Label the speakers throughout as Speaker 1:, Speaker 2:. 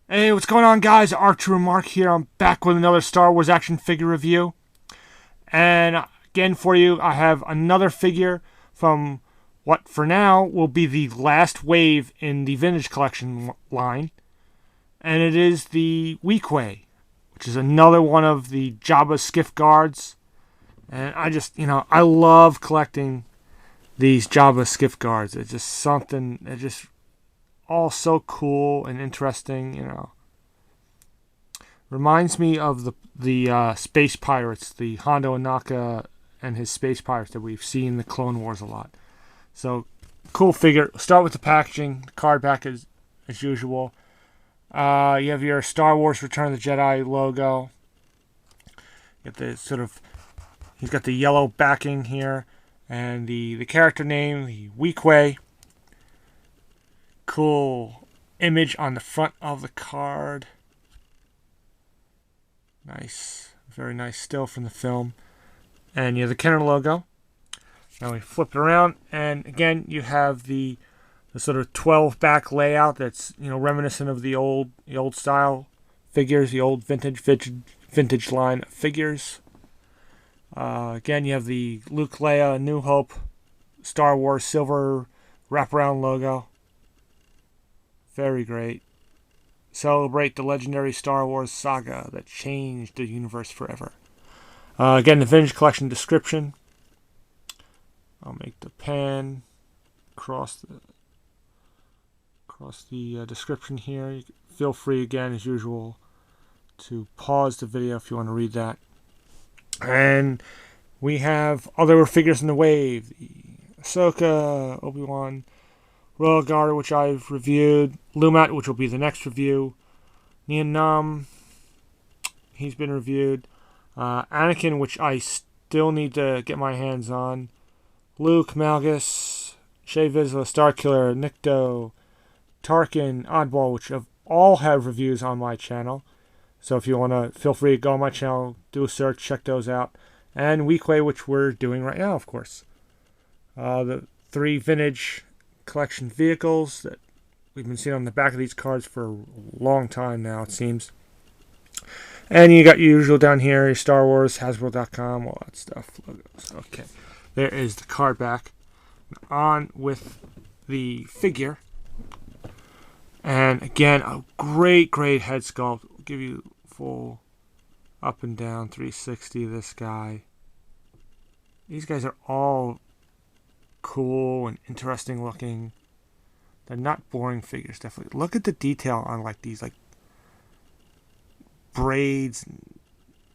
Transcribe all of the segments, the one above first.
Speaker 1: Hey, what's going on, guys? Archer Mark here. I'm back with another Star Wars action figure review. And again, for you, I have another figure from what for now will be the last wave in the Vintage Collection line. And it is the Weequay, which is another one of the Jabba skiff guards. And I love collecting these Jabba skiff guards. It's just something, it's just all so cool and interesting. Reminds me of the space pirates, the Hondo Anaka and his space pirates that we've seen in the Clone Wars a lot. So cool figure. Start with the packaging. The card back as usual. You have your Star Wars Return of the Jedi logo. You have the he's got the yellow backing here, and the character name, the Weequay. Cool image on the front of the card. Nice, very nice still from the film. And you have the Kenner logo. Now we flip it around, and again you have the sort of 12 back layout that's reminiscent of the old style figures, the old vintage line of figures. Again, you have the Luke, Leia, New Hope, Star Wars silver wraparound logo. Very great. Celebrate the legendary Star Wars saga that changed the universe forever. Again, the Vintage Collection description. I'll make the pan across the description here. You can feel free, again, as usual, to pause the video if you want to read that. And we have other figures in the wave. The Ahsoka, Obi-Wan, Royal Guard, which I've reviewed. Lumat, which will be the next review. Nien Nam, he's been reviewed. Anakin, which I still need to get my hands on. Luke, Malgus, Shae Vizsla, Starkiller, Nikto, Tarkin, Oddball, which all have reviews on my channel. So if you want to, feel free to go on my channel, do a search, check those out. And Weequay, which we're doing right now, of course. The 3 Vintage Collection vehicles that we've been seeing on the back of these cards for a long time now, it seems. And you got your usual down here, your Star Wars, Hasbro.com, all that stuff. Logos. Okay, there is the card back. On with the figure. And again, a great head sculpt. I'll give you full up and down 360 of this guy. These guys are all cool and interesting looking. They're not boring figures, definitely. Look at the detail on these braids and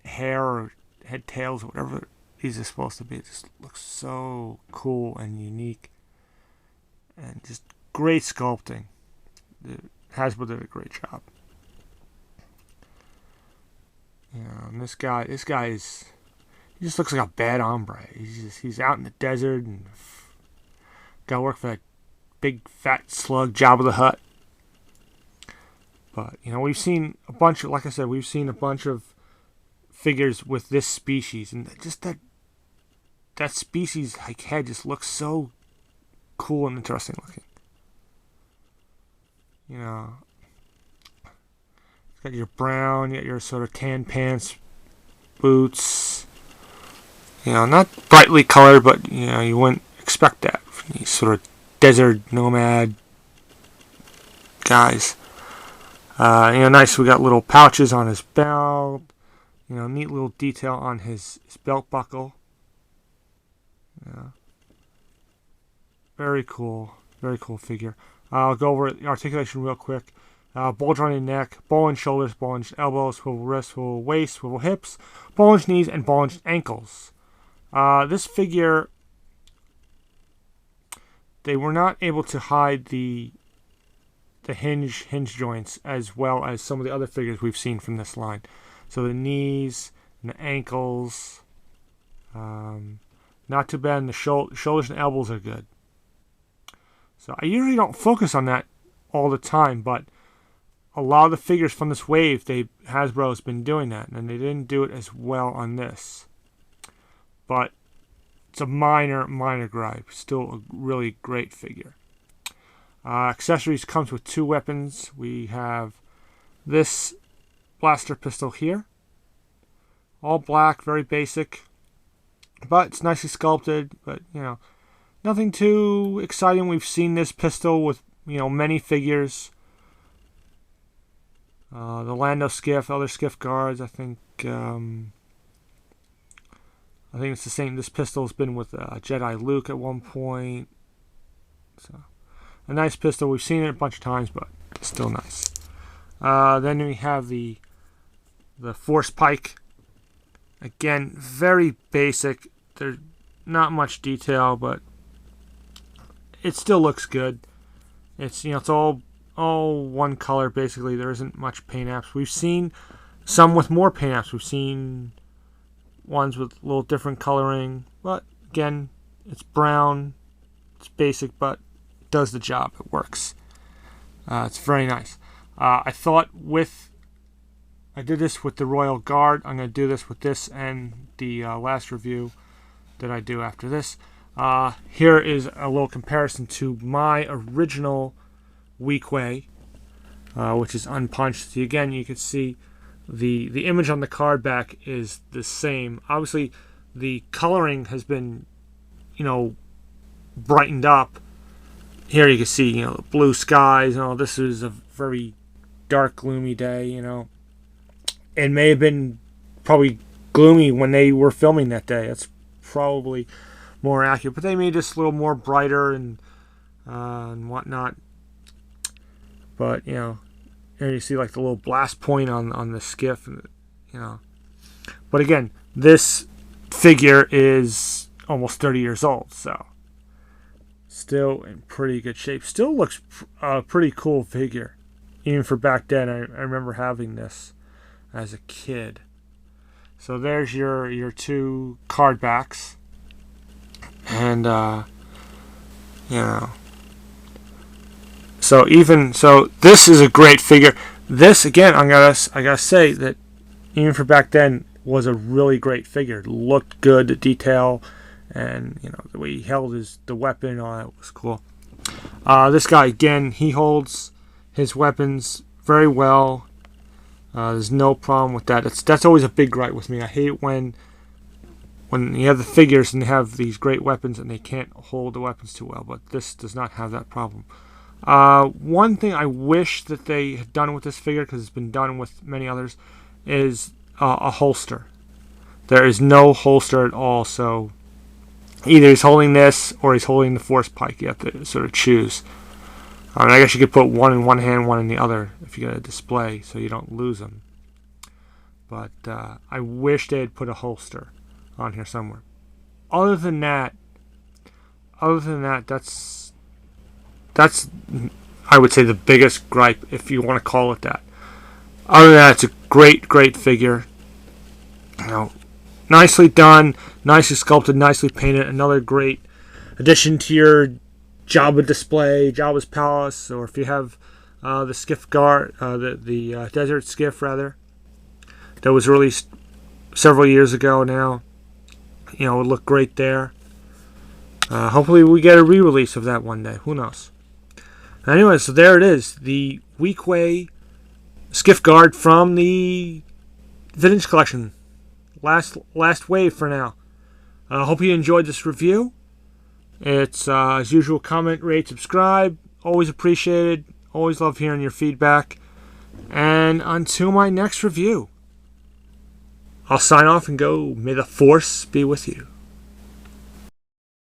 Speaker 1: hair or head tails or whatever these are supposed to be. It just looks so cool and unique. And just great sculpting. Hasbro did a great job. And this guy is, he just looks like a bad hombre. He's out in the desert and got to work for that big fat slug Jabba the Hutt. But we've seen a bunch of, like I said, we've seen a bunch of figures with this species, and just that species head just looks so cool and interesting looking. Got your brown, you got your sort of tan pants, boots. Not brightly colored, but you wouldn't expect that from these sort of desert nomad guys. Nice. We got little pouches on his belt. Neat little detail on his belt buckle. Very cool figure. I'll go over the articulation real quick. Bulge on your neck, bulged shoulders, bulged elbows, swivel wrists, swivel waist, swivel hips, bulged knees, and bulged ankles. This figure, they were not able to hide the hinge joints as well as some of the other figures we've seen from this line. So the knees and the ankles, not too bad. And the shoulders and elbows are good. So I usually don't focus on that all the time, but a lot of the figures from this wave, Hasbro has been doing that, and they didn't do it as well on this. But it's a minor gripe. Still a really great figure. Accessories comes with 2 weapons. We have this blaster pistol here. All black, very basic. But it's nicely sculpted, but, you know, nothing too exciting. We've seen this pistol with, you know, many figures. The Lando skiff, other skiff guards, I think it's the same. This pistol's been with Jedi Luke at one point. So, a nice pistol. We've seen it a bunch of times, but still nice. Then we have the Force Pike. Again, very basic. There's not much detail, but it still looks good. It's, you know, it's all one color basically. There isn't much paint apps. We've seen some with more paint apps. We've seen ones with a little different coloring, but again, it's brown. It's basic, but it does the job. It works. It's very nice. I did this with the Royal Guard. I'm going to do this with this and the last review that I do after this. Here is a little comparison to my original Weequay, which is unpunched. So again, you can see the image on the card back is the same. Obviously, the coloring has been, you know, brightened up. Here you can see, you know, blue skies. You know, this is a very dark, gloomy day. You know, it may have been probably gloomy when they were filming that day. That's probably more accurate. But they made this a little more brighter and whatnot. But, you know, here you see like the little blast point on the skiff, you know. But again, this figure is almost 30 years old, so still in pretty good shape. Still looks a pretty cool figure, even for back then. I remember having this as a kid. So there's your two card backs, and you know. So this is a great figure. This again, I gotta say that even for back then was a really great figure. It looked good, the detail, and you know the way he held the weapon, all that was cool. This guy again, he holds his weapons very well. There's no problem with that. That's always a big gripe with me. I hate when you have the figures and they have these great weapons and they can't hold the weapons too well. But this does not have that problem. One thing I wish that they had done with this figure, because it's been done with many others, is a holster. There is no holster at all, so either he's holding this or he's holding the Force Pike. You have to sort of choose. I guess you could put one in one hand, one in the other if you got a display, so you don't lose them. But I wish they had put a holster on here somewhere. Other than that, that's I would say the biggest gripe, if you want to call it that. Other than that, it's a great figure. You know, nicely done, nicely sculpted, nicely painted. Another great addition to your Jabba display, Jabba's palace, or if you have the skiff guard, the desert skiff rather, that was released several years ago now. You know, it would look great there. Hopefully we get a re-release of that one day. Who knows? Anyway, so there it is. The Weequay skiff guard from the Vintage Collection. Last wave for now. I hope you enjoyed this review. It's, as usual, comment, rate, subscribe. Always appreciated. Always love hearing your feedback. And until my next review, I'll sign off and go, may the Force be with you.